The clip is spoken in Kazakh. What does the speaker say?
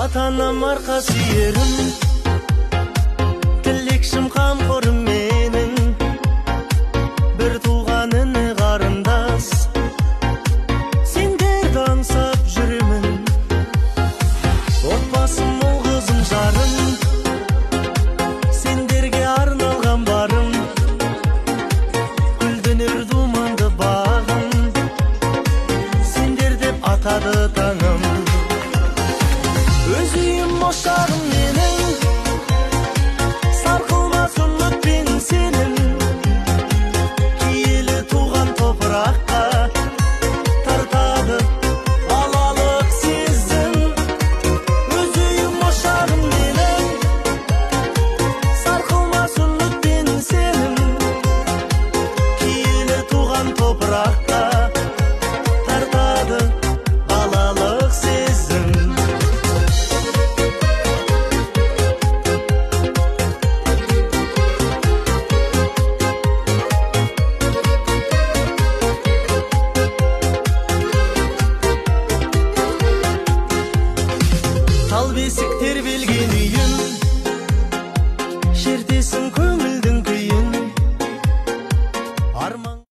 Ата-анам арқасы ерім, тілекшім қамқорым менің, бір туған іні қарындас, сендерді аңсап жүремін. Отбасым ол қызым жарым, сендерге арналған барым, гүлденер думанды бағым, сендер деп атады таңым. Өз үйім ошағым менің, сарқылмас үмітпен сенің, киелі туған топыраққа тартады балалық сезім. Өз үйім ошағым менің, сарқылмас үмітпен сенің, киелі туған топыраққа тартады балалық сезім. Тал бесік тербелген үйім,